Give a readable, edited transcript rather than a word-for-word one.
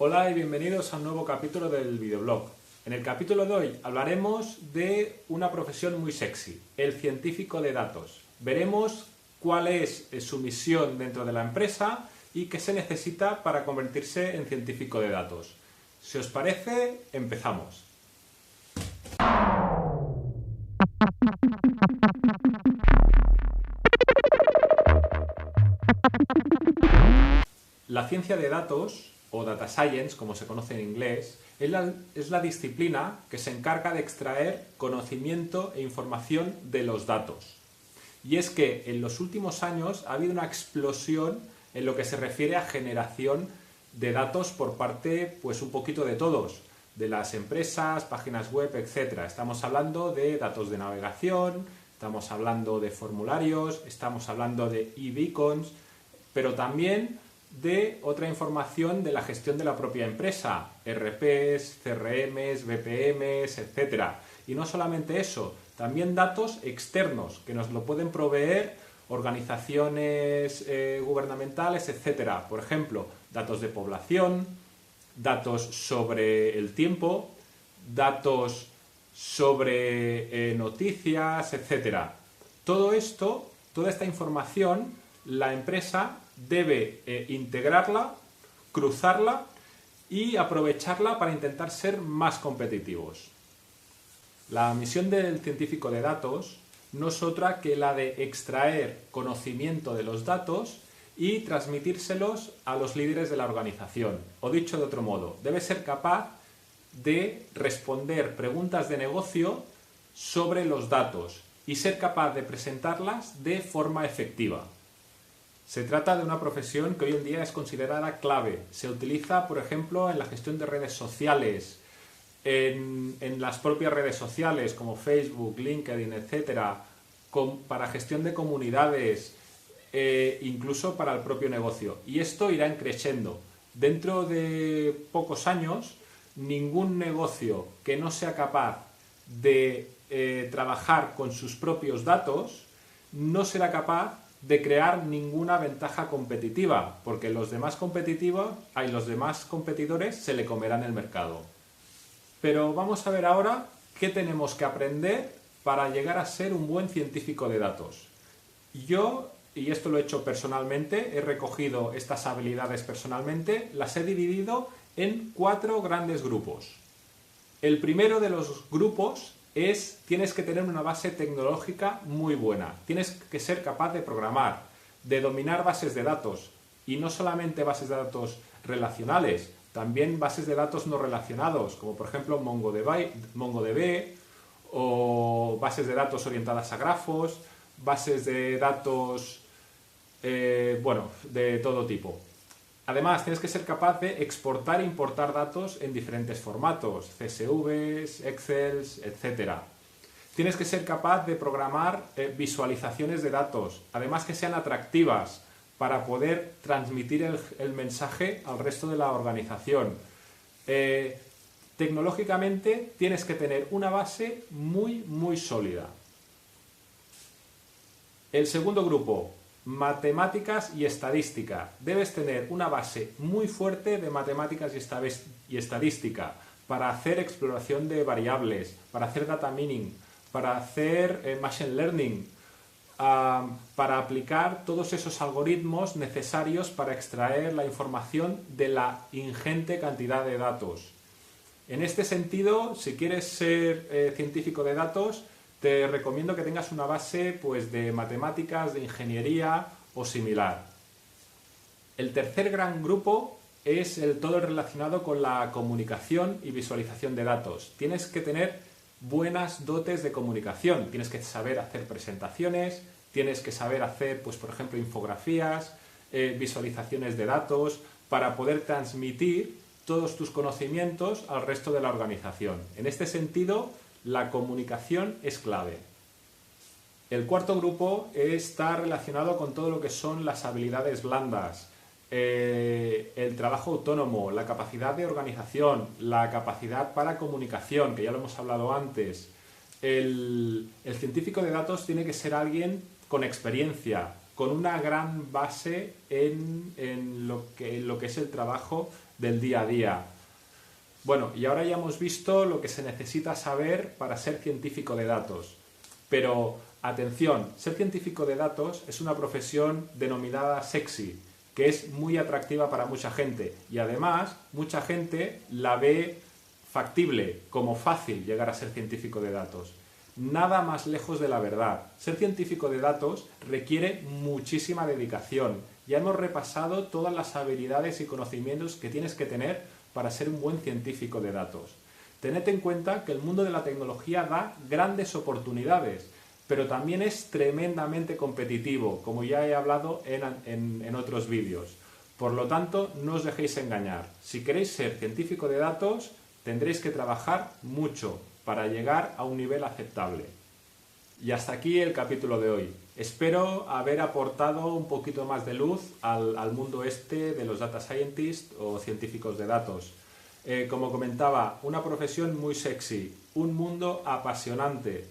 Hola y bienvenidos a un nuevo capítulo del videoblog. En el capítulo de hoy hablaremos de una profesión muy sexy, el científico de datos. Veremos cuál es su misión dentro de la empresa y qué se necesita para convertirse en científico de datos. Si os parece, empezamos. La ciencia de datos, o data science, como se conoce en inglés, es la disciplina que se encarga de extraer conocimiento e información de los datos. Y es que en los últimos años ha habido una explosión en lo que se refiere a generación de datos por parte, pues un poquito de todos, de las empresas, páginas web, etc. Estamos hablando de datos de navegación, estamos hablando de formularios, estamos hablando de e-beacons, pero también de otra información de la gestión de la propia empresa, RPs, CRMs, BPMs, etc. Y no solamente eso, también datos externos que nos lo pueden proveer organizaciones gubernamentales, etc. Por ejemplo, datos de población, datos sobre el tiempo, datos sobre noticias, etc. Todo esto, toda esta información, la empresa debe integrarla, cruzarla y aprovecharla para intentar ser más competitivos. La misión del científico de datos no es otra que la de extraer conocimiento de los datos y transmitírselos a los líderes de la organización. O dicho de otro modo, debe ser capaz de responder preguntas de negocio sobre los datos y ser capaz de presentarlas de forma efectiva. Se trata de una profesión que hoy en día es considerada clave. Se utiliza, por ejemplo, en la gestión de redes sociales, en las propias redes sociales como Facebook, LinkedIn, etc., para gestión de comunidades, incluso para el propio negocio. Y esto irá creciendo. Dentro de pocos años, ningún negocio que no sea capaz de trabajar con sus propios datos no será capaz de crear ninguna ventaja competitiva, porque los demás competidores se le comerán el mercado. Pero vamos a ver ahora qué tenemos que aprender para llegar a ser un buen científico de datos. Yo, y esto lo he hecho personalmente, he recogido estas habilidades personalmente, las he dividido en 4 grandes grupos. El primero de los grupos tienes que tener una base tecnológica muy buena. Tienes que ser capaz de programar, de dominar bases de datos. Y no solamente bases de datos relacionales, también bases de datos no relacionados, como por ejemplo MongoDB, o bases de datos orientadas a grafos, bases de datos, de todo tipo. Además, tienes que ser capaz de exportar e importar datos en diferentes formatos, CSVs, Excels, etc. Tienes que ser capaz de programar visualizaciones de datos, además que sean atractivas para poder transmitir el mensaje al resto de la organización. Tecnológicamente tienes que tener una base muy, muy sólida. El segundo grupo, matemáticas y estadística. Debes tener una base muy fuerte de matemáticas y estadística para hacer exploración de variables, para hacer data mining, para hacer machine learning, para aplicar todos esos algoritmos necesarios para extraer la información de la ingente cantidad de datos. En este sentido, si quieres ser científico de datos, te recomiendo que tengas una base de matemáticas, de ingeniería o similar. El tercer gran grupo es todo relacionado con la comunicación y visualización de datos. Tienes que tener buenas dotes de comunicación. Tienes que saber hacer presentaciones, tienes que saber hacer, por ejemplo, infografías, visualizaciones de datos, para poder transmitir todos tus conocimientos al resto de la organización. En este sentido, la comunicación es clave. El cuarto grupo está relacionado con todo lo que son las habilidades blandas, el trabajo autónomo, la capacidad de organización, la capacidad para comunicación, que ya lo hemos hablado antes. El científico de datos tiene que ser alguien con experiencia, con una gran base en lo que es el trabajo del día a día. Bueno, y ahora ya hemos visto lo que se necesita saber para ser científico de datos. Pero, atención, ser científico de datos es una profesión denominada sexy, que es muy atractiva para mucha gente. Y además, mucha gente la ve factible, como fácil llegar a ser científico de datos. Nada más lejos de la verdad. Ser científico de datos requiere muchísima dedicación. Ya hemos repasado todas las habilidades y conocimientos que tienes que tener para ser un buen científico de datos. Tened en cuenta que el mundo de la tecnología da grandes oportunidades, pero también es tremendamente competitivo, como ya he hablado en otros vídeos. Por lo tanto, no os dejéis engañar. Si queréis ser científico de datos, tendréis que trabajar mucho para llegar a un nivel aceptable. Y hasta aquí el capítulo de hoy. Espero haber aportado un poquito más de luz al mundo este de los data scientists o científicos de datos. Como comentaba, una profesión muy sexy, un mundo apasionante,